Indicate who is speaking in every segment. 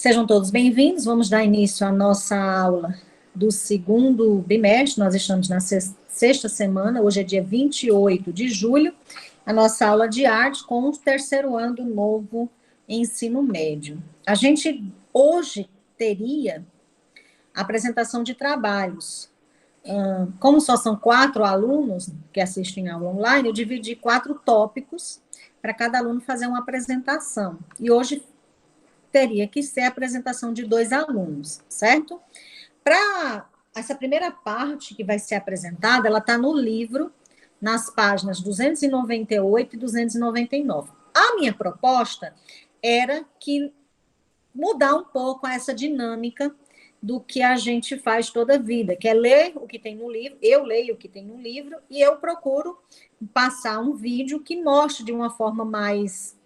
Speaker 1: Sejam todos bem-vindos. Vamos dar início à nossa aula do segundo bimestre. Nós estamos na sexta semana, hoje é dia 28 de julho, a nossa aula de arte com o terceiro ano do novo ensino médio. A gente hoje teria a apresentação de trabalhos. Como só são 4 alunos que assistem a aula online, eu dividi 4 tópicos para cada aluno fazer uma apresentação. E hoje teria que ser a apresentação de 2 alunos, certo? Para essa primeira parte que vai ser apresentada, ela está no livro, nas páginas 298 e 299. A minha proposta era que mudar um pouco essa dinâmica do que a gente faz toda a vida, que é ler o que tem no livro, eu leio o que tem no livro, e eu procuro passar um vídeo que mostre de uma forma mais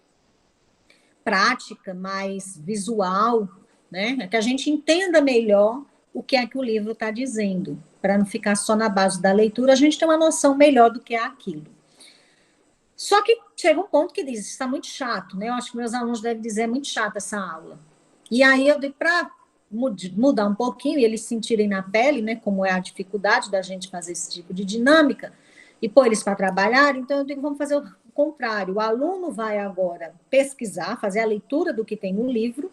Speaker 1: prática, mais visual, né? Que a gente entenda melhor o que é que o livro está dizendo, para não ficar só na base da leitura, a gente tem uma noção melhor do que é aquilo. Só que chega um ponto que diz, isso está muito chato, né? Eu acho que meus alunos devem dizer, é muito chata essa aula. E aí eu digo, para mudar um pouquinho, e eles sentirem na pele, né, como é a dificuldade da gente fazer esse tipo de dinâmica, e pôr eles para trabalhar, então eu digo, vamos fazer o contrário. O aluno vai agora pesquisar, fazer a leitura do que tem no livro,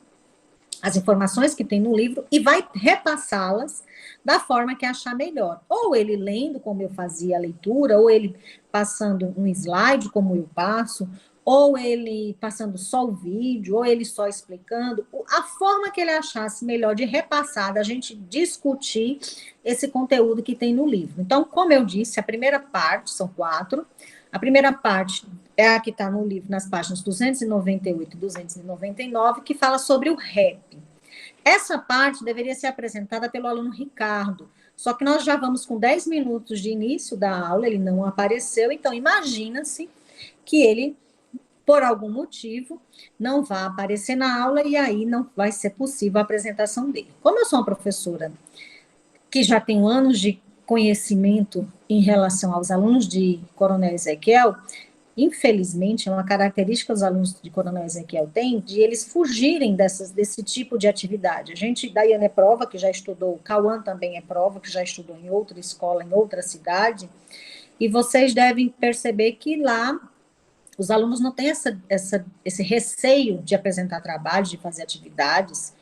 Speaker 1: as informações que tem no livro, e vai repassá-las da forma que achar melhor. Ou ele lendo, como eu fazia a leitura, ou ele passando um slide, como eu passo, ou ele passando só o vídeo, ou ele só explicando, a forma que ele achasse melhor de repassar, da gente discutir esse conteúdo que tem no livro. Então, como eu disse, a primeira parte, são 4, a primeira parte é a que está no livro, nas páginas 298 e 299, que fala sobre o rap. Essa parte deveria ser apresentada pelo aluno Ricardo, só que nós já vamos com 10 minutos de início da aula, ele não apareceu, então imagina-se que ele, por algum motivo, não vai aparecer na aula e aí não vai ser possível a apresentação dele. Como eu sou uma professora que já tenho anos de conhecimento em relação aos alunos de Coronel Ezequiel, infelizmente, é uma característica que os alunos de Coronel Ezequiel têm, de eles fugirem desse tipo de atividade. A gente, Daiane é prova, que já estudou, Cauã também é prova, que já estudou em outra escola, em outra cidade, e vocês devem perceber que lá os alunos não têm esse receio de apresentar trabalhos, de fazer atividades,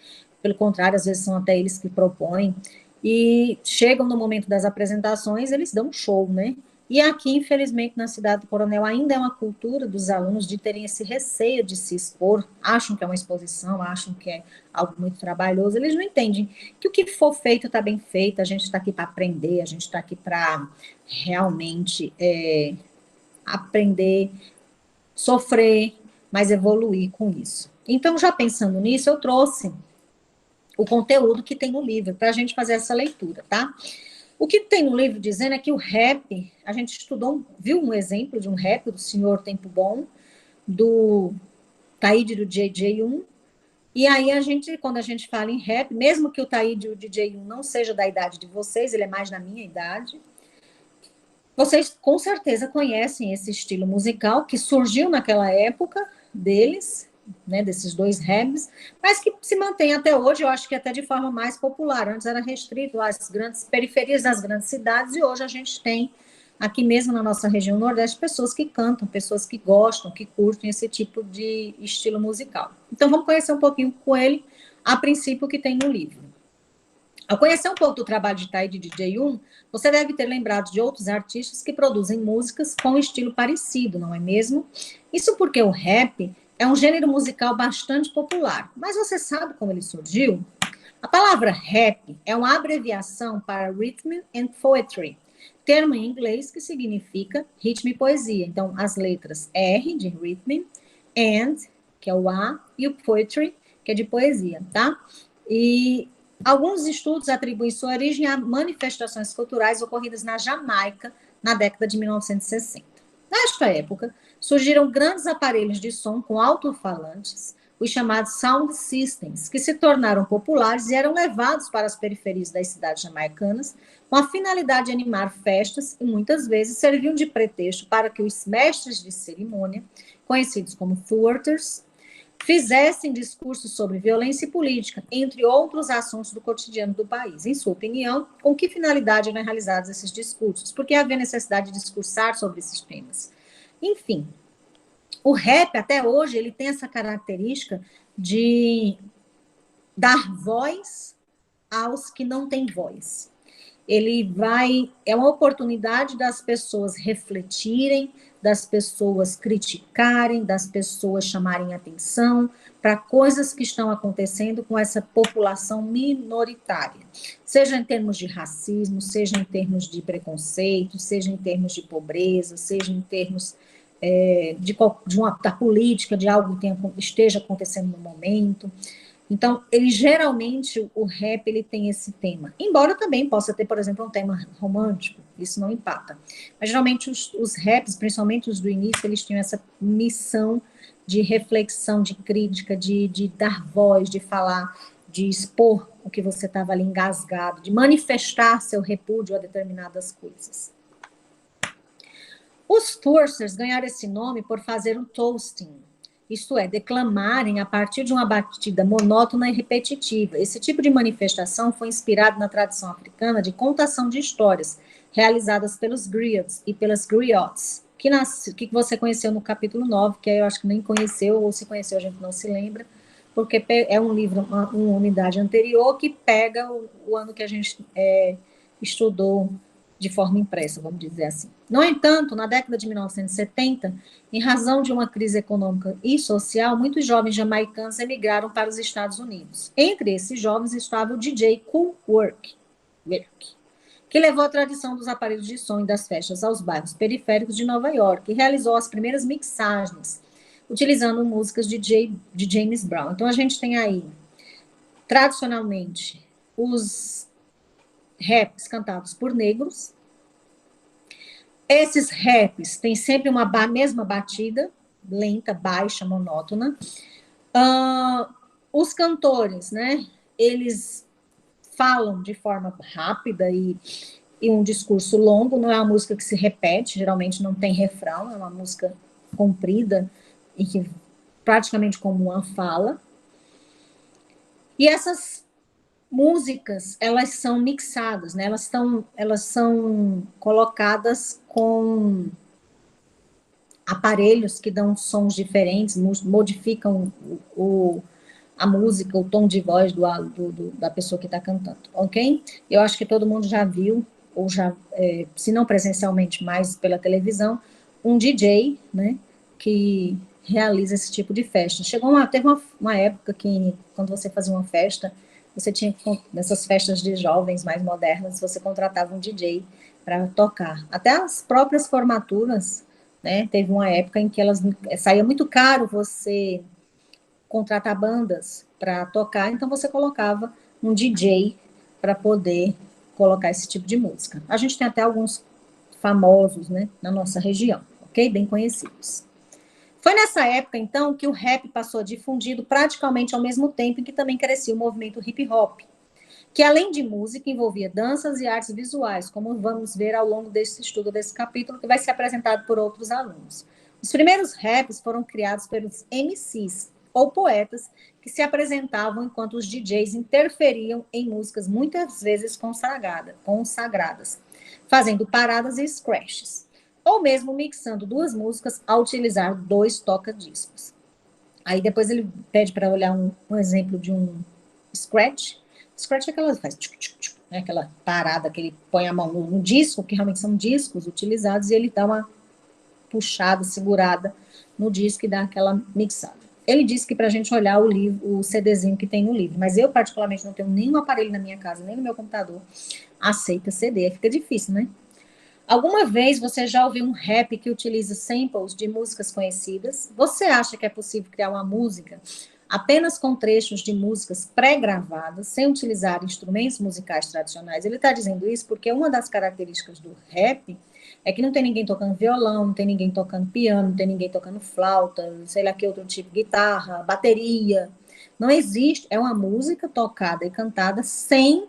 Speaker 1: pelo contrário, às vezes são até eles que propõem, e chegam no momento das apresentações, eles dão um show, né? E aqui, infelizmente, na cidade do Coronel, ainda é uma cultura dos alunos de terem esse receio de se expor, acham que é uma exposição, acham que é algo muito trabalhoso, eles não entendem que o que for feito está bem feito, a gente está aqui para aprender, a gente está aqui para realmente aprender, sofrer, mas evoluir com isso. Então, já pensando nisso, eu trouxe o conteúdo que tem no livro, para a gente fazer essa leitura, tá? O que tem no livro dizendo é que o rap, a gente estudou, viu um exemplo de um rap do Senhor Tempo Bom, do Taíde do DJ1, e aí quando a gente fala em rap, mesmo que o Taíde e o DJ1 não seja da idade de vocês, ele é mais da minha idade, vocês com certeza conhecem esse estilo musical que surgiu naquela época deles, né, desses 2 raps, mas que se mantém até hoje, eu acho que até de forma mais popular. Antes era restrito às grandes periferias das grandes cidades, e hoje a gente tem, aqui mesmo na nossa região Nordeste, pessoas que cantam, pessoas que gostam, que curtem esse tipo de estilo musical. Então, vamos conhecer um pouquinho com ele, a princípio, o que tem no livro. Ao conhecer um pouco do trabalho de Taíde de DJ1, você deve ter lembrado de outros artistas que produzem músicas com um estilo parecido, não é mesmo? Isso porque o rap é um gênero musical bastante popular. Mas você sabe como ele surgiu? A palavra rap é uma abreviação para Rhythm and Poetry, termo em inglês que significa ritmo e poesia. Então, as letras R, de Rhythm, and, que é o A, e o Poetry, que é de poesia, tá? E alguns estudos atribuem sua origem a manifestações culturais ocorridas na Jamaica na década de 1960. Nesta época, surgiram grandes aparelhos de som com alto-falantes, os chamados sound systems, que se tornaram populares e eram levados para as periferias das cidades jamaicanas com a finalidade de animar festas e muitas vezes serviam de pretexto para que os mestres de cerimônia, conhecidos como thwarters, fizessem discursos sobre violência e política, entre outros assuntos do cotidiano do país. Em sua opinião, com que finalidade eram realizados esses discursos? Por que havia necessidade de discursar sobre esses temas? Enfim, o rap, até hoje, ele tem essa característica de dar voz aos que não têm voz. É uma oportunidade das pessoas refletirem, das pessoas criticarem, das pessoas chamarem atenção para coisas que estão acontecendo com essa população minoritária, seja em termos de racismo, seja em termos de preconceito, seja em termos de pobreza, seja em termos da política, de algo que esteja acontecendo no momento. Então, geralmente, o rap, ele tem esse tema. Embora também possa ter, por exemplo, um tema romântico, isso não empata. Mas, geralmente, os raps, principalmente os do início, eles tinham essa missão de reflexão, de crítica, de dar voz, de falar, de expor o que você estava ali engasgado, de manifestar seu repúdio a determinadas coisas. Os toasters ganharam esse nome por fazer um toasting, isto é, declamarem a partir de uma batida monótona e repetitiva. Esse tipo de manifestação foi inspirado na tradição africana de contação de histórias, realizadas pelos griots e pelas griots, que você conheceu no capítulo 9, que eu acho que nem conheceu, ou se conheceu a gente não se lembra, porque é um livro, uma unidade anterior, que pega o ano que a gente estudou de forma impressa, vamos dizer assim. No entanto, na década de 1970, em razão de uma crise econômica e social, muitos jovens jamaicanos emigraram para os Estados Unidos. Entre esses jovens estava o DJ Kool Herc, que levou a tradição dos aparelhos de som e das festas aos bairros periféricos de Nova York e realizou as primeiras mixagens, utilizando músicas de James Brown. Então, a gente tem aí, tradicionalmente, os raps cantados por negros. Esses raps têm sempre uma mesma batida, lenta, baixa, monótona. Os cantores, né, eles falam de forma rápida e um discurso longo, não é uma música que se repete, geralmente não tem refrão, é uma música comprida e que praticamente como uma fala. E essas músicas, elas são mixadas, né? Elas são colocadas com aparelhos que dão sons diferentes, modificam a música, o tom de voz da pessoa que está cantando, ok? Eu acho que todo mundo já viu, ou já, se não presencialmente, mas pela televisão, um DJ, né, que realiza esse tipo de festa. Teve uma época que, quando você fazia uma festa, você tinha, nessas festas de jovens mais modernas, você contratava um DJ para tocar. Até as próprias formaturas, né, teve uma época em que saía muito caro você contratar bandas para tocar, então você colocava um DJ para poder colocar esse tipo de música. A gente tem até alguns famosos, né, na nossa região, ok? Bem conhecidos. Foi nessa época, então, que o rap passou difundido praticamente ao mesmo tempo em que também crescia o movimento hip hop, que além de música envolvia danças e artes visuais, como vamos ver ao longo desse estudo desse capítulo, que vai ser apresentado por outros alunos. Os primeiros raps foram criados pelos MCs, ou poetas, que se apresentavam enquanto os DJs interferiam em músicas muitas vezes consagradas, fazendo paradas e scratches, ou mesmo mixando duas músicas ao utilizar dois toca-discos. Aí depois ele pede para olhar um exemplo de um scratch. Scratch é aquela, faz né, aquela parada que ele põe a mão no disco, que realmente são discos utilizados, e ele dá uma puxada, segurada no disco e dá aquela mixada. Ele disse que para a gente olhar o CDzinho que tem no livro, mas eu particularmente não tenho nenhum aparelho na minha casa, nem no meu computador, aceita CD, fica difícil, né? Alguma vez você já ouviu um rap que utiliza samples de músicas conhecidas? Você acha que é possível criar uma música apenas com trechos de músicas pré-gravadas, sem utilizar instrumentos musicais tradicionais? Ele está dizendo isso porque uma das características do rap é que não tem ninguém tocando violão, não tem ninguém tocando piano, não tem ninguém tocando flauta, sei lá que outro tipo, guitarra, bateria. Não existe, é uma música tocada e cantada sem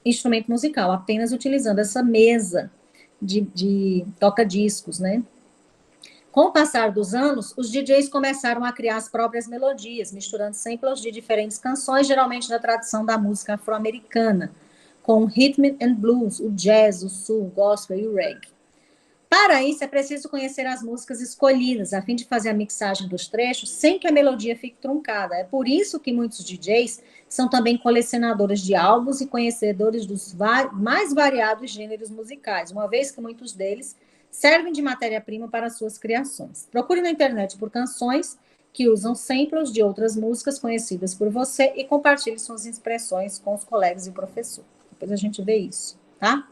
Speaker 1: instrumento musical, apenas utilizando essa mesa de toca-discos, né? Com o passar dos anos, os DJs começaram a criar as próprias melodias, misturando samples de diferentes canções, geralmente da tradição da música afro-americana, com o rhythm and blues, o jazz, o soul, o gospel e o reggae. Para isso, é preciso conhecer as músicas escolhidas, a fim de fazer a mixagem dos trechos sem que a melodia fique truncada. É por isso que muitos DJs são também colecionadores de álbuns e conhecedores dos mais variados gêneros musicais, uma vez que muitos deles servem de matéria-prima para suas criações. Procure na internet por canções que usam samples de outras músicas conhecidas por você e compartilhe suas impressões com os colegas e o professor. Depois a gente vê isso, tá?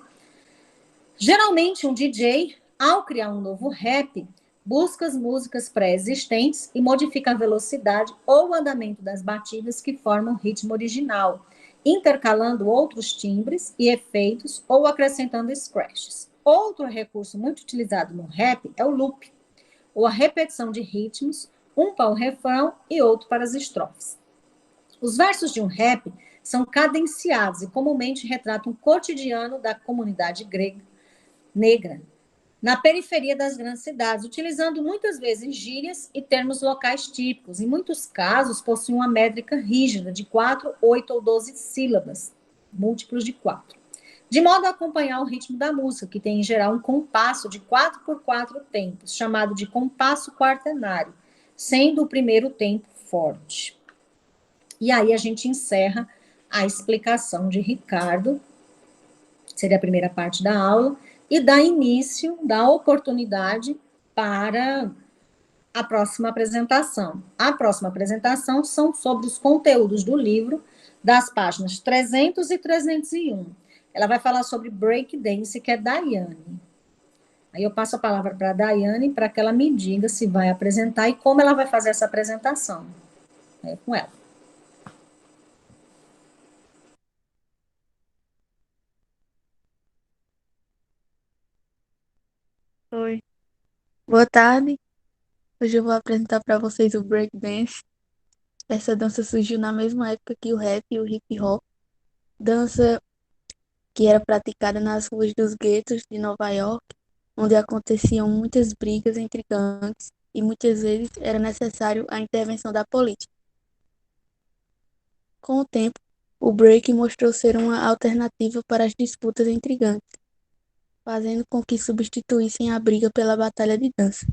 Speaker 1: Geralmente, um DJ, ao criar um novo rap, busca as músicas pré-existentes e modifica a velocidade ou o andamento das batidas que formam o ritmo original, intercalando outros timbres e efeitos ou acrescentando scratches. Outro recurso muito utilizado no rap é o loop, ou a repetição de ritmos, um para o refrão e outro para as estrofes. Os versos de um rap são cadenciados e comumente retratam o cotidiano da comunidade negra, na periferia das grandes cidades, utilizando muitas vezes gírias e termos locais típicos. Em muitos casos, possuem uma métrica rígida de 4, 8 ou 12 sílabas, múltiplos de 4, de modo a acompanhar o ritmo da música, que tem em geral um compasso de 4 por 4 tempos, chamado de compasso quaternário, sendo o primeiro tempo forte. E aí a gente encerra a explicação de Ricardo, seria a primeira parte da aula, e dá início, dá oportunidade para a próxima apresentação. A próxima apresentação são sobre os conteúdos do livro, das páginas 300 e 301. Ela vai falar sobre breakdance, que é Daiane. Aí eu passo a palavra para a Daiane para que ela me diga se vai apresentar e como ela vai fazer essa apresentação. É com ela.
Speaker 2: Oi, boa tarde. Hoje eu vou apresentar para vocês o breakdance. Essa dança surgiu na mesma época que o rap e o hip hop, dança que era praticada nas ruas dos guetos de Nova York, onde aconteciam muitas brigas entre gangues e muitas vezes era necessário a intervenção da polícia. Com o tempo, o break mostrou ser uma alternativa para as disputas entre gangues, fazendo com que substituíssem a briga pela batalha de dança.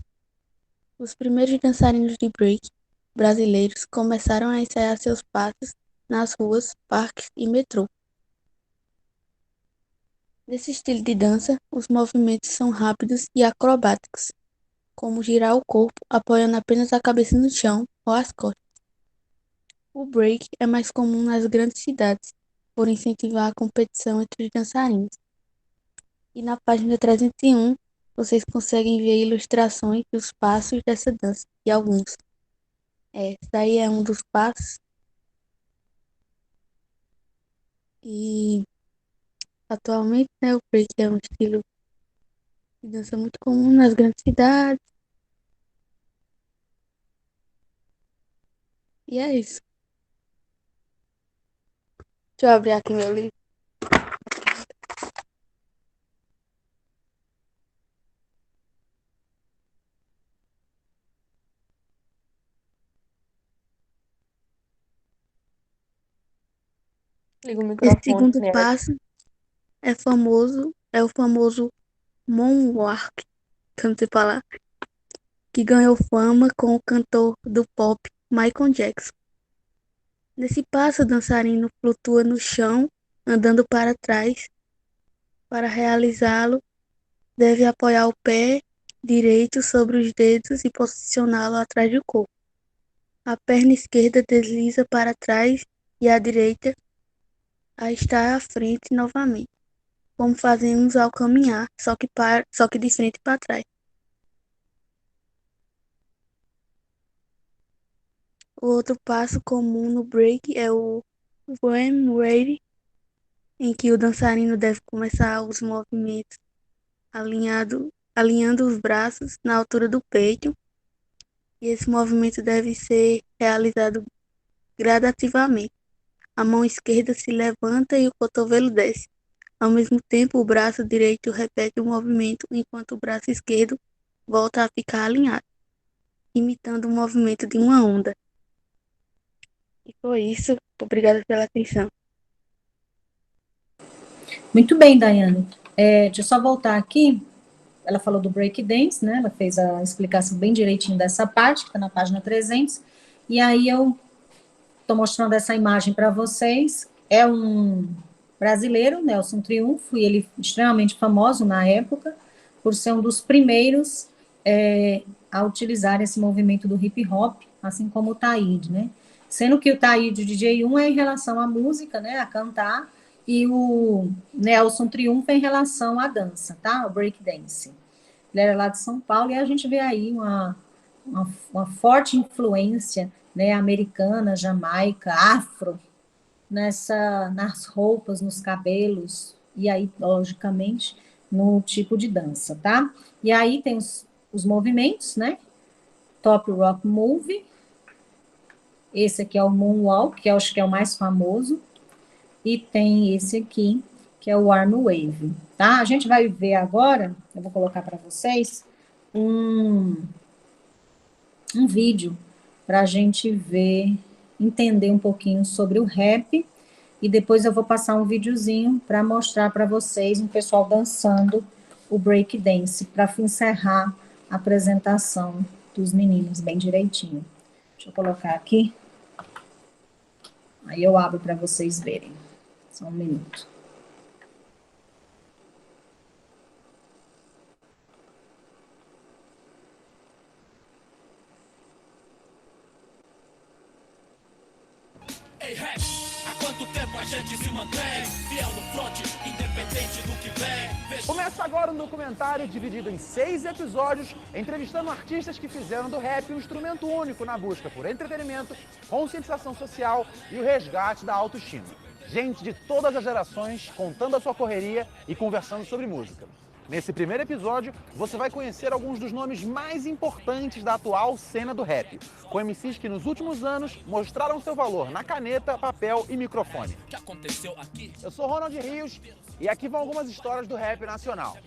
Speaker 2: Os primeiros dançarinos de break brasileiros começaram a ensaiar seus passos nas ruas, parques e metrô. Nesse estilo de dança, os movimentos são rápidos e acrobáticos, como girar o corpo apoiando apenas a cabeça no chão ou as costas. O break é mais comum nas grandes cidades, por incentivar a competição entre os dançarinos. E na página 301, vocês conseguem ver ilustrações dos passos dessa dança, e alguns. Esse daí é um dos passos. E atualmente, né, o break é um estilo de dança muito comum nas grandes cidades. E é isso. Deixa eu abrir aqui meu livro.
Speaker 3: Liga o
Speaker 2: Esse
Speaker 3: microfone,
Speaker 2: segundo
Speaker 3: né?
Speaker 2: passo é o famoso Moonwalk, que eu não sei falar, que ganhou fama com o cantor do pop Michael Jackson. Nesse passo, o dançarino flutua no chão, andando para trás. Para realizá-lo, deve apoiar o pé direito sobre os dedos e posicioná-lo atrás do corpo. A perna esquerda desliza para trás e a direita a está à frente novamente, como fazemos ao caminhar, só que de frente para trás. O outro passo comum no break é o Wham Ready, em que o dançarino deve começar os movimentos alinhando os braços na altura do peito, e esse movimento deve ser realizado gradativamente. A mão esquerda se levanta e o cotovelo desce. Ao mesmo tempo, o braço direito repete o movimento enquanto o braço esquerdo volta a ficar alinhado, imitando o movimento de uma onda. E foi isso. Obrigada pela atenção.
Speaker 1: Muito bem, Daiane. Deixa eu só voltar aqui. Ela falou do breakdance, né? Ela fez a explicação bem direitinho dessa parte, que está na página 300. E aí eu estou mostrando essa imagem para vocês. É um brasileiro, Nelson Triunfo, e ele extremamente famoso na época, por ser um dos primeiros a utilizar esse movimento do hip hop, assim como o Taíde, né? Sendo que o Taíde, o DJ1, é em relação à música, né, a cantar, e o Nelson Triunfo é em relação à dança, tá? O breakdance. Ele era lá de São Paulo, e a gente vê aí uma forte influência, né, americana, jamaica, afro, nas roupas, nos cabelos, e aí, logicamente, no tipo de dança, tá? E aí tem os movimentos, né? Top Rock Move, esse aqui é o Moonwalk, que eu acho que é o mais famoso, e tem esse aqui, que é o Arm Wave, tá? A gente vai ver agora, eu vou colocar para vocês, um vídeo para a gente ver, entender um pouquinho sobre o rap, e depois eu vou passar um videozinho para mostrar para vocês um pessoal dançando o break dance, para encerrar a apresentação dos meninos bem direitinho. Deixa eu colocar aqui, aí eu abro para vocês verem. Só um minuto.
Speaker 3: Ei, rap, há quanto tempo a gente se mantém fiel no front, independente do que vem?
Speaker 4: Começa agora um documentário dividido em 6 episódios, entrevistando artistas que fizeram do rap um instrumento único na busca por entretenimento, conscientização social e o resgate da autoestima. Gente de todas as gerações contando a sua correria e conversando sobre música. Nesse primeiro episódio, você vai conhecer alguns dos nomes mais importantes da atual cena do rap, com MCs que nos últimos anos mostraram seu valor na caneta, papel e microfone.
Speaker 3: O que aconteceu aqui?
Speaker 4: Eu sou Ronald Rios e aqui vão algumas histórias do rap nacional.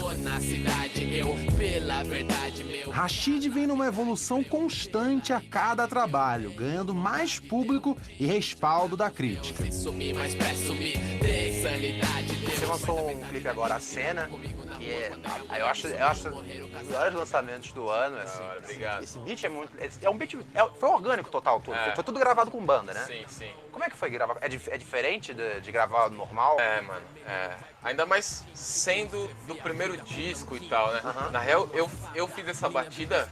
Speaker 3: Tô na cidade, eu pela verdade, meu.
Speaker 5: Rashid vem numa evolução constante a cada trabalho, ganhando mais público e respaldo da crítica.
Speaker 3: Sumir, mas pra sumir, tem sanidade.
Speaker 6: Você lançou um clipe agora, A Cena, que eu acho um dos melhores lançamentos do ano. Assim.
Speaker 7: Obrigado.
Speaker 6: Esse beat é muito. É um beat. Foi orgânico total, tudo.
Speaker 7: É.
Speaker 6: Foi tudo gravado com banda, né?
Speaker 7: Sim, sim.
Speaker 6: Como é que foi gravar? É diferente de gravar normal?
Speaker 7: É, mano. É. Ainda mais sendo do primeiro disco e tal, né? Na real, eu fiz essa batida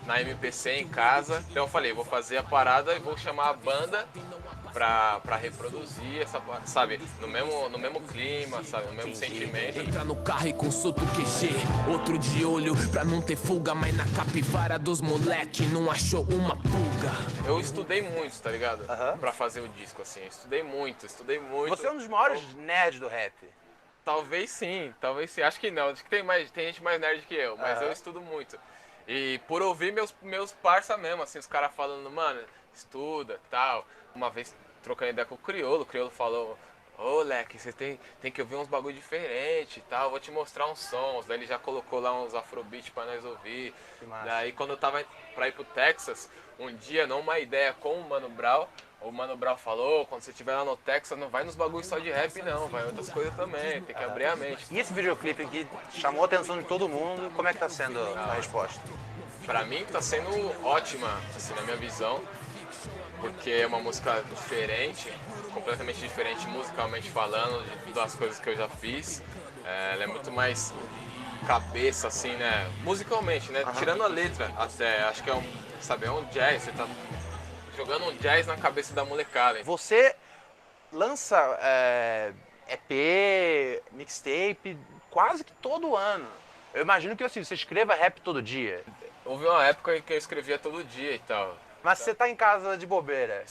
Speaker 7: na MPC em casa. Então eu falei, vou fazer a parada e vou chamar a banda pra reproduzir essa, sabe, no mesmo clima, sabe, no mesmo sentimento.
Speaker 3: Entra no carro e consulta o QG. Outro de olho pra não ter fuga, mas na capivara dos moleque não achou uma pulga.
Speaker 7: Eu estudei muito, tá ligado? Pra fazer o disco, assim. Estudei muito.
Speaker 6: Você é um dos maiores nerds do rap.
Speaker 7: Talvez sim. Acho que não. Acho que tem gente mais nerd que eu, mas eu estudo muito. E por ouvir meus parça mesmo, assim, os caras falando, mano, estuda, tal. Uma vez trocando ideia com o Criolo falou, ô Leque, você tem que ouvir uns bagulho diferente e tal, vou te mostrar uns sons. Daí ele já colocou lá uns afrobeat pra nós ouvir. Daí quando eu tava pra ir pro Texas, um dia, numa ideia com o Mano Brown falou, quando você estiver lá no Texas, não vai nos bagulhos só de rap não, vai outras coisas também, tem que abrir a mente.
Speaker 6: E esse videoclipe aqui chamou a atenção de todo mundo, como é que tá sendo a resposta?
Speaker 7: Pra mim tá sendo ótima, assim, na minha visão, porque é uma música diferente, completamente diferente musicalmente falando, das coisas que eu já fiz. Ela é muito mais cabeça, assim, né, musicalmente, né, tirando a letra até, acho que é um jazz, você tá jogando um jazz na cabeça da molecada. Hein?
Speaker 6: Você lança EP, mixtape, quase que todo ano. Eu imagino que assim, você escreva rap todo dia.
Speaker 7: Houve uma época em que eu escrevia todo dia e tal.
Speaker 6: Mas você tá em casa de bobeira,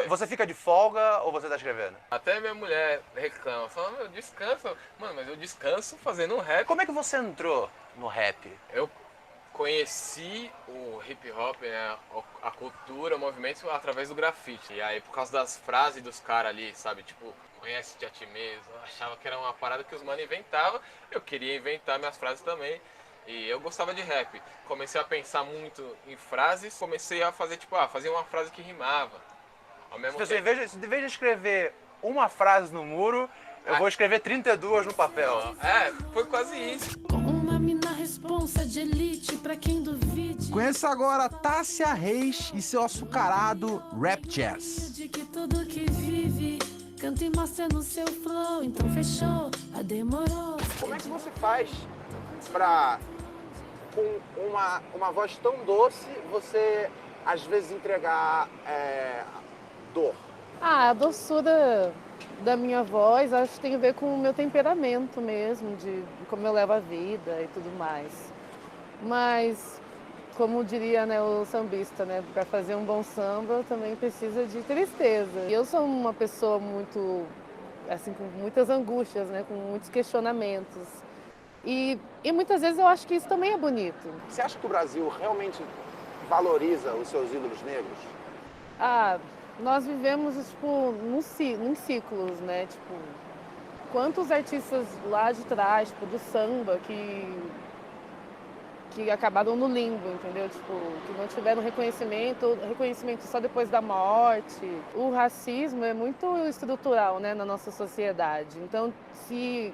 Speaker 6: você fica de folga ou você tá escrevendo?
Speaker 7: Até minha mulher reclama, fala, meu, descansa. Mano, mas eu descanso fazendo um rap.
Speaker 6: Como é que você entrou no rap?
Speaker 7: Eu conheci o hip hop, né, a cultura, o movimento através do grafite. E aí, por causa das frases dos caras ali, sabe, tipo, conhece-te a ti mesmo, eu achava que era uma parada que os manos inventavam, eu queria inventar minhas frases também. E eu gostava de rap. Comecei a pensar muito em frases, comecei a fazer, tipo, fazer uma frase que rimava. Ao mesmo
Speaker 6: Você,
Speaker 7: tempo.
Speaker 6: em vez de escrever uma frase no muro, eu vou escrever 32 no papel.
Speaker 7: Foi quase isso.
Speaker 8: Uma mina responsa de elite pra quem duvide.
Speaker 5: Conheça agora Tássia Reis e seu açucarado Rap Jazz.
Speaker 8: De que tudo que vive canta e mostra no seu flow. Então fechou, demorou.
Speaker 4: Como é que você faz pra, com uma voz tão doce, você às vezes entregar dor?
Speaker 9: A doçura da minha voz, acho que tem a ver com o meu temperamento mesmo, de como eu levo a vida e tudo mais. Mas, como diria, né, o sambista, né, para fazer um bom samba também precisa de tristeza. E eu sou uma pessoa muito, assim, com muitas angústias, né, com muitos questionamentos. E muitas vezes eu acho que isso também é bonito.
Speaker 4: Você acha que o Brasil realmente valoriza os seus ídolos negros?
Speaker 9: Nós vivemos, tipo, num ciclos, né? Tipo, quantos artistas lá de trás, tipo, do samba, que acabaram no limbo, entendeu? Tipo, que não tiveram reconhecimento só depois da morte. O racismo é muito estrutural, né, na nossa sociedade. Então, se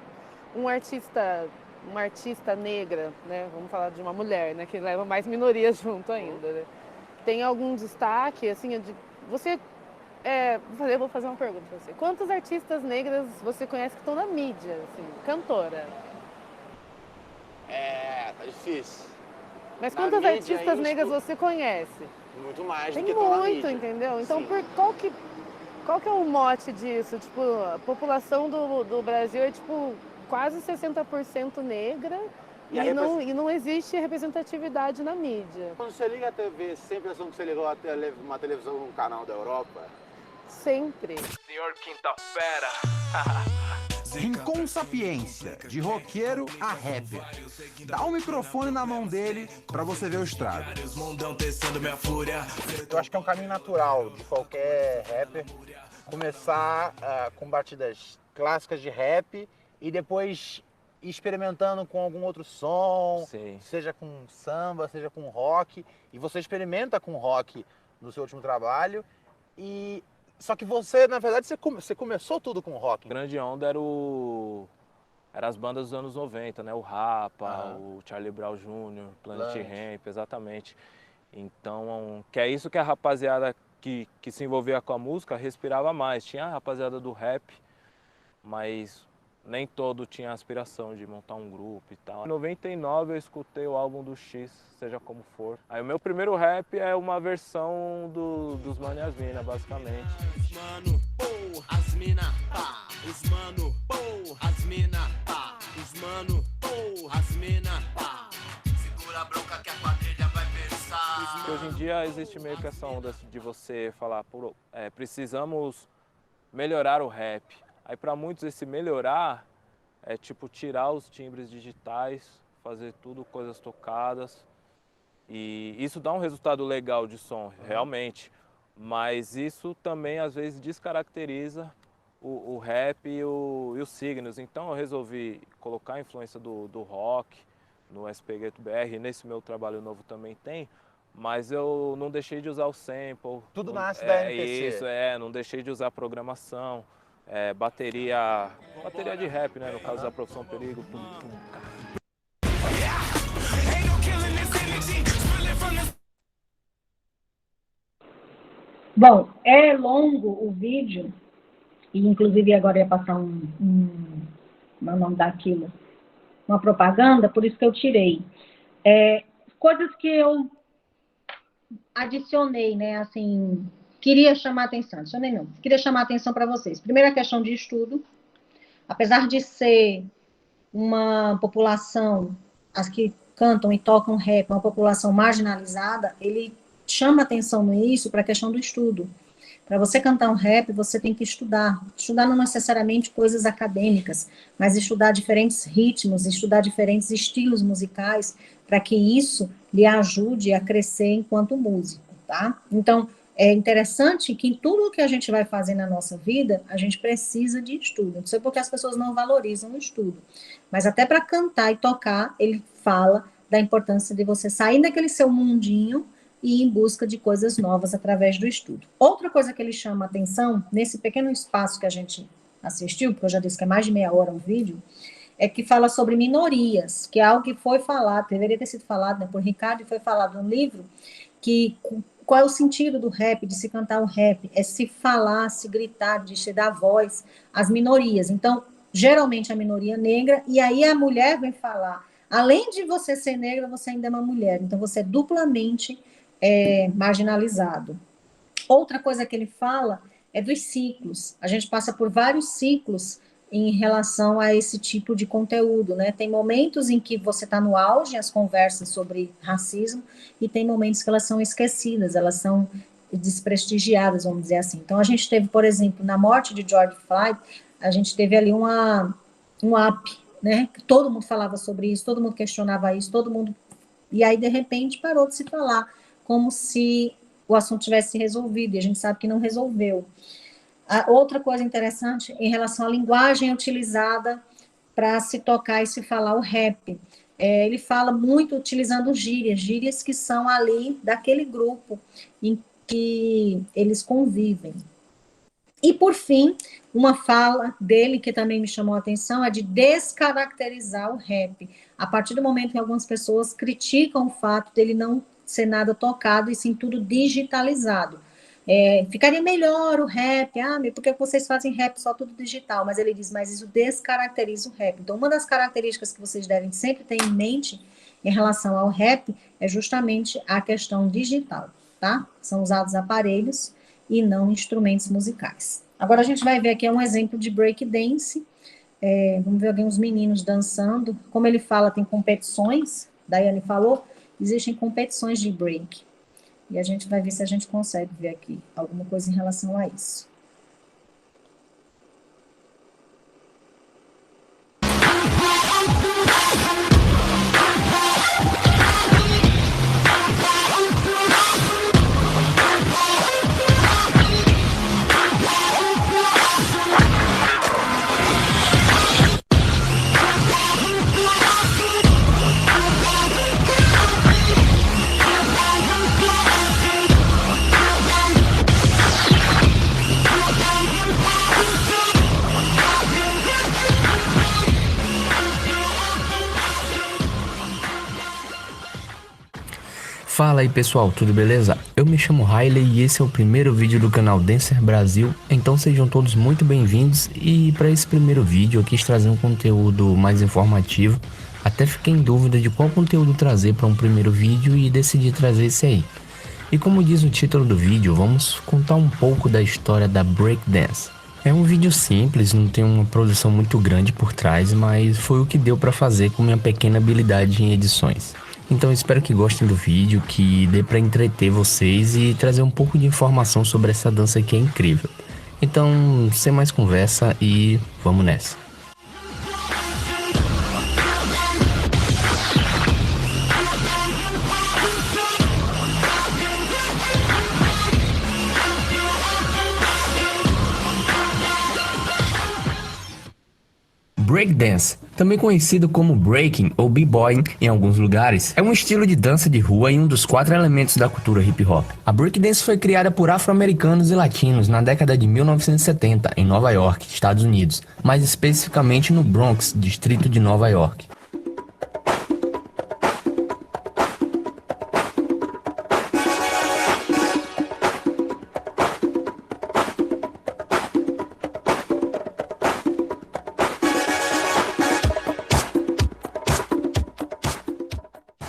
Speaker 9: uma artista negra, né, vamos falar de uma mulher, né, que leva mais minorias junto ainda, né, tem algum destaque, assim, eu vou fazer uma pergunta pra você. Quantas artistas negras você conhece que estão na mídia, assim, cantora?
Speaker 4: Tá difícil.
Speaker 9: Mas
Speaker 4: Na
Speaker 9: quantas
Speaker 4: mídia,
Speaker 9: artistas negras você conhece?
Speaker 4: Muito mais
Speaker 9: Tem
Speaker 4: do que estão na
Speaker 9: muito,
Speaker 4: mídia.
Speaker 9: entendeu? Então,
Speaker 4: Sim.
Speaker 9: qual que é o mote disso? Tipo, a população do Brasil é, tipo, quase 60% negra e não existe representatividade na mídia.
Speaker 4: Quando você liga a TV, sempre a impressão que você ligou uma televisão num canal da Europa?
Speaker 9: Sempre.
Speaker 6: Senhor Quinta-feira.
Speaker 5: Rincon Sapiência, de roqueiro a rapper. Dá o microfone na mão dele pra você ver o estrago.
Speaker 4: Eu acho que é um caminho natural de qualquer rapper começar com batidas clássicas de rap e depois ir experimentando com algum outro som,
Speaker 6: Sim.
Speaker 4: seja com samba, seja com rock. E você experimenta com rock no seu último trabalho. Só que você, na verdade, você começou tudo com rock.
Speaker 10: A grande onda era as bandas dos anos 90, né? O Rapa, o Charlie Brown Jr., Planet Hemp, exatamente. Então, que é isso que a rapaziada que se envolvia com a música respirava mais. Tinha a rapaziada do rap, mas nem todo tinha a aspiração de montar um grupo e tal. Em 99 eu escutei o álbum do X, seja como for. Aí o meu primeiro rap é uma versão dos Mano e as Mina, basicamente.
Speaker 3: Mano, as mina, pá. Os mano, as mina, pá. Os mano, as mina, pá. Segura a bronca que a quadrilha vai pensar.
Speaker 10: Porque hoje em dia existe meio que essa onda de você falar, precisamos melhorar o rap. Aí para muitos esse melhorar é tipo tirar os timbres digitais, fazer tudo coisas tocadas. E isso dá um resultado legal de som, realmente. Mas isso também às vezes descaracteriza o rap e os signos. Então eu resolvi colocar a influência do rock no SP Gueto BR, nesse meu trabalho novo também tem. Mas eu não deixei de usar o sample.
Speaker 4: Tudo nasce da MPC.
Speaker 10: Isso, não deixei de usar programação. Bateria de rap, né? No caso da Profissão Perigo.
Speaker 1: Bom, é longo o vídeo, e inclusive agora ia passar meu nome daquilo, uma propaganda, por isso que eu tirei. Coisas que eu adicionei, né, assim, queria chamar atenção, queria chamar atenção para vocês. Primeira questão de estudo, apesar de ser uma população, as que cantam e tocam rap, uma população marginalizada, ele chama atenção nisso para a questão do estudo. Para você cantar um rap, você tem que estudar. Estudar não necessariamente coisas acadêmicas, mas estudar diferentes ritmos, estudar diferentes estilos musicais, para que isso lhe ajude a crescer enquanto músico, tá? Então, é interessante que em tudo que a gente vai fazer na nossa vida, a gente precisa de estudo. Não sei porque as pessoas não valorizam o estudo. Mas até para cantar e tocar, ele fala da importância de você sair daquele seu mundinho e ir em busca de coisas novas através do estudo. Outra coisa que ele chama a atenção, nesse pequeno espaço que a gente assistiu, porque eu já disse que é mais de meia hora um vídeo, é que fala sobre minorias, que é algo que foi falado, deveria ter sido falado, né, por Ricardo, e foi falado no livro, que qual é o sentido do rap, de se cantar o rap? É se falar, se gritar, de se dar voz às minorias. Então, geralmente a minoria negra, e aí a mulher vem falar, além de você ser negra, você ainda é uma mulher, então você é duplamente marginalizado. Outra coisa que ele fala é dos ciclos. A gente passa por vários ciclos em relação a esse tipo de conteúdo, né? Tem momentos em que você está no auge, as conversas sobre racismo, e tem momentos que elas são esquecidas, elas são desprestigiadas, vamos dizer assim. Então, a gente teve, por exemplo, na morte de George Floyd, a gente teve ali um up, né? Todo mundo falava sobre isso, todo mundo questionava isso, todo mundo... E aí, de repente, parou de se falar, como se o assunto tivesse se resolvido, e a gente sabe que não resolveu. Outra coisa interessante, em relação à linguagem utilizada para se tocar e se falar o rap. Ele fala muito utilizando gírias que são ali daquele grupo em que eles convivem. E, por fim, uma fala dele que também me chamou a atenção é de descaracterizar o rap. A partir do momento que algumas pessoas criticam o fato dele não ser nada tocado e sim tudo digitalizado. Ficaria melhor o rap, porque vocês fazem rap só tudo digital, mas ele diz, mas isso descaracteriza o rap. Então, uma das características que vocês devem sempre ter em mente em relação ao rap é justamente a questão digital, tá? São usados aparelhos e não instrumentos musicais. Agora a gente vai ver aqui um exemplo de breakdance. Vamos ver alguns meninos dançando. Como ele fala, tem competições, Daiane falou, existem competições de break. E a gente vai ver se a gente consegue ver aqui alguma coisa em relação a isso.
Speaker 11: Fala aí pessoal, tudo beleza? Eu me chamo Riley e esse é o primeiro vídeo do canal Dancer Brasil, então sejam todos muito bem-vindos. E para esse primeiro vídeo eu quis trazer um conteúdo mais informativo, até fiquei em dúvida de qual conteúdo trazer para um primeiro vídeo e decidi trazer esse aí. E como diz o título do vídeo, vamos contar um pouco da história da breakdance. É um vídeo simples, não tem uma produção muito grande por trás, mas foi o que deu para fazer com minha pequena habilidade em edições. Então espero que gostem do vídeo, que dê para entreter vocês e trazer um pouco de informação sobre essa dança que é incrível. Então, sem mais conversa e vamos nessa. Breakdance, também conhecido como breaking ou b-boying em alguns lugares, é um estilo de dança de rua e um dos 4 elementos da cultura hip hop. A breakdance foi criada por afro-americanos e latinos na década de 1970 em Nova York, Estados Unidos, mais especificamente no Bronx, distrito de Nova York.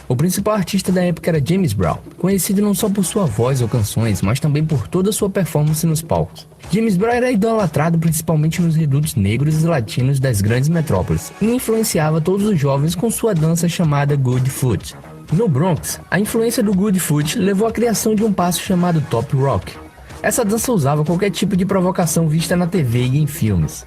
Speaker 11: O principal artista da época era James Brown, conhecido não só por sua voz ou canções, mas também por toda sua performance nos palcos. James Brown era idolatrado principalmente nos redutos negros e latinos das grandes metrópoles e influenciava todos os jovens com sua dança chamada Good Foot. No Bronx, a influência do Good Foot levou à criação de um passo chamado Top Rock. Essa dança usava qualquer tipo de provocação vista na TV e em filmes.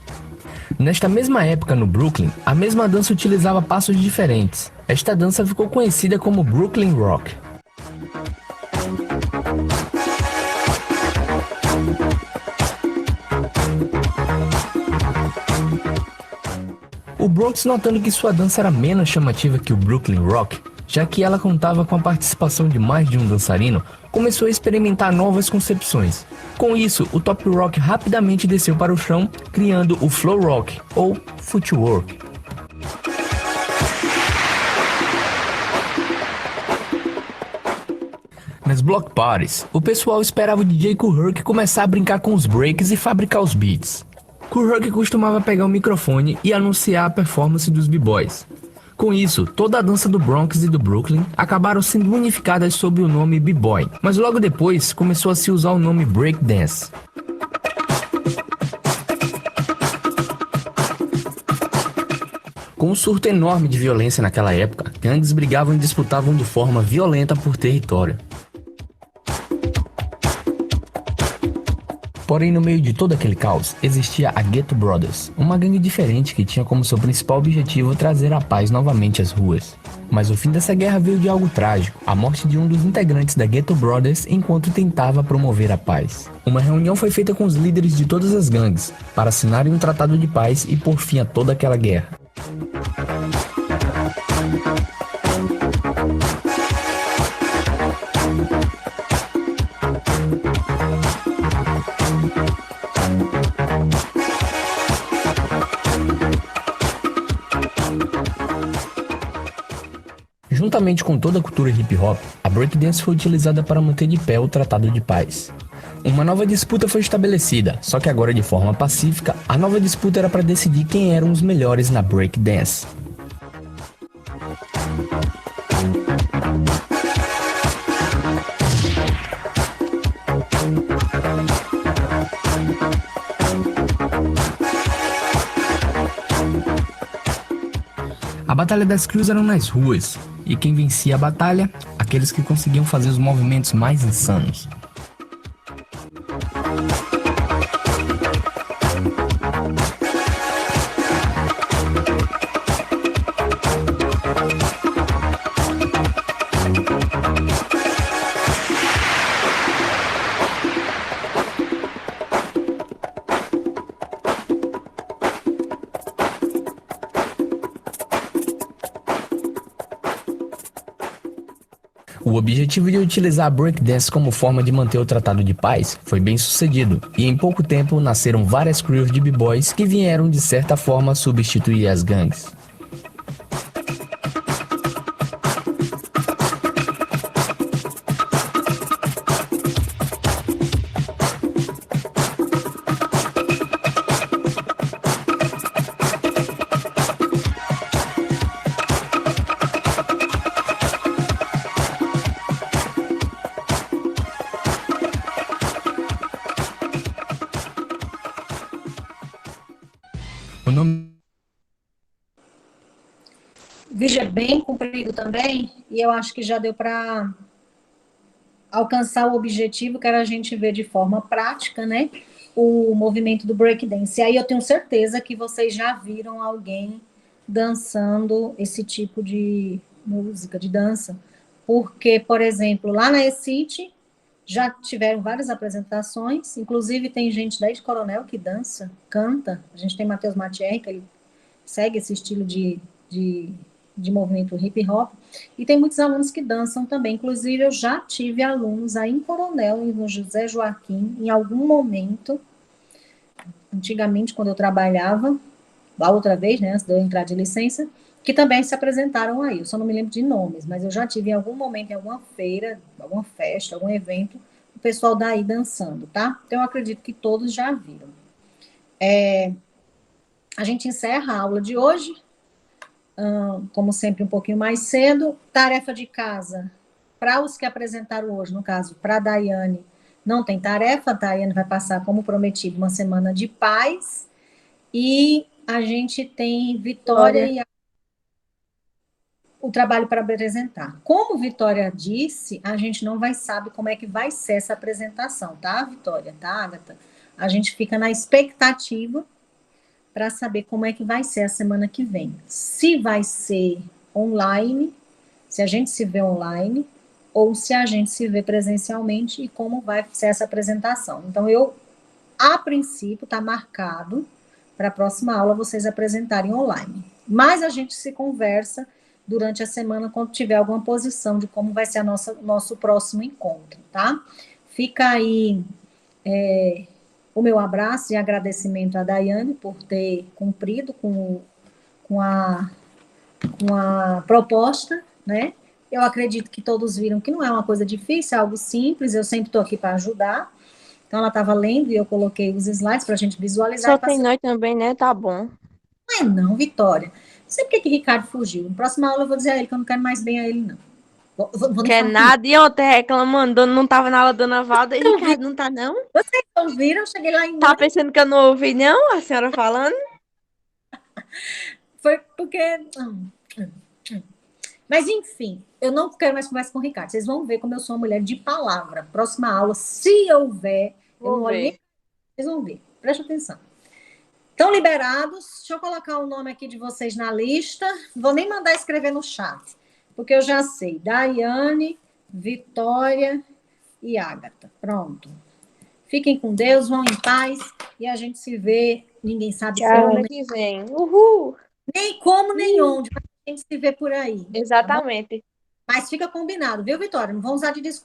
Speaker 11: Nesta mesma época, no Brooklyn, a mesma dança utilizava passos diferentes. Esta dança ficou conhecida como Brooklyn Rock. O Bronx, notando que sua dança era menos chamativa que o Brooklyn Rock, Já que ela contava com a participação de mais de um dançarino, começou a experimentar novas concepções. Com isso, o top rock rapidamente desceu para o chão, criando o flow rock, ou footwork. Nas block parties, o pessoal esperava o DJ Kool Herc começar a brincar com os breaks e fabricar os beats. Kool Herc costumava pegar o microfone e anunciar a performance dos b-boys. Com isso, toda a dança do Bronx e do Brooklyn acabaram sendo unificadas sob o nome b-boy, mas logo depois começou a se usar o nome breakdance. Com um surto enorme de violência naquela época, gangues brigavam e disputavam de forma violenta por território. Porém, no meio de todo aquele caos, existia a Ghetto Brothers, uma gangue diferente que tinha como seu principal objetivo trazer a paz novamente às ruas. Mas o fim dessa guerra veio de algo trágico, a morte de um dos integrantes da Ghetto Brothers enquanto tentava promover a paz. Uma reunião foi feita com os líderes de todas as gangues, para assinarem um tratado de paz e pôr fim a toda aquela guerra. Juntamente com toda a cultura hip hop, a breakdance foi utilizada para manter de pé o Tratado de Paz. Uma nova disputa foi estabelecida, só que agora de forma pacífica. A nova disputa era para decidir quem eram os melhores na breakdance. A Batalha das Crews era nas ruas, e quem vencia a batalha? Aqueles que conseguiam fazer os movimentos mais insanos. O objetivo de utilizar a breakdance como forma de manter o Tratado de Paz foi bem sucedido, e em pouco tempo nasceram várias crews de b-boys que vieram de certa forma substituir as gangues. O nome...
Speaker 1: O vídeo é bem comprido também, e eu acho que já deu para alcançar o objetivo, que era a gente ver de forma prática, né, o movimento do breakdance. E aí eu tenho certeza que vocês já viram alguém dançando esse tipo de música, de dança, porque, por exemplo, lá na E-City já tiveram várias apresentações, inclusive tem gente daí de Coronel que dança, canta. A gente tem Matheus Mathieu, que ele segue esse estilo de movimento hip hop, e tem muitos alunos que dançam também. Inclusive, eu já tive alunos aí em Coronel, no José Joaquim, em algum momento, antigamente, quando eu trabalhava, a outra vez, né, antes de eu entrar de licença, que também se apresentaram aí. Eu só não me lembro de nomes, mas eu já tive em algum momento, em alguma feira, alguma festa, algum evento, o pessoal daí dançando, tá? Então, eu acredito que todos já viram. A gente encerra a aula de hoje, como sempre, um pouquinho mais cedo. Tarefa de casa, para os que apresentaram hoje, no caso, para a Daiane, não tem tarefa. A Daiane vai passar, como prometido, uma semana de paz, e a gente tem Vitória e o trabalho para apresentar. Como Vitória disse, a gente não sabe como é que vai ser essa apresentação, tá, Vitória, tá, Agatha? A gente fica na expectativa para saber como é que vai ser a semana que vem. Se vai ser online, se a gente se vê online, ou se a gente se vê presencialmente, e como vai ser essa apresentação. Então, a princípio, está marcado para a próxima aula vocês apresentarem online. Mas a gente se conversa durante a semana, quando tiver alguma posição de como vai ser nosso próximo encontro, tá? Fica aí o meu abraço e agradecimento à Daiane por ter cumprido com a proposta, né? Eu acredito que todos viram que não é uma coisa difícil, é algo simples, eu sempre estou aqui para ajudar. Então, ela estava lendo e eu coloquei os slides para a gente visualizar.
Speaker 12: Só tem nós também, né? Tá bom.
Speaker 1: Não é não, Vitória. Não sei porque que Ricardo fugiu. Na próxima aula eu vou dizer a ele que eu não quero mais bem a ele, não. Vou
Speaker 12: Quer nada, e ontem reclamando, não tava na aula da Dona Valda, e Ricardo não tá, não?
Speaker 1: Vocês ouviram? Eu cheguei lá em...
Speaker 12: Tá pensando que eu não ouvi, não? A senhora falando?
Speaker 1: Foi porque... Mas, enfim, eu não quero mais conversa com o Ricardo. Vocês vão ver como eu sou uma mulher de palavra. Próxima aula, se houver...
Speaker 12: Vou ver.
Speaker 1: Vocês vão ver. Preste atenção. Estão liberados. Deixa eu colocar o nome aqui de vocês na lista. Vou nem mandar escrever no chat, porque eu já sei. Daiane, Vitória e Ágata. Pronto. Fiquem com Deus, vão em paz e a gente se vê. Ninguém sabe
Speaker 12: Semana que vem. Uhul!
Speaker 1: Nem como, nem onde. Mas a gente se vê por aí.
Speaker 12: Exatamente.
Speaker 1: Tá, mas fica combinado, viu, Vitória? Não vão usar de desculpa.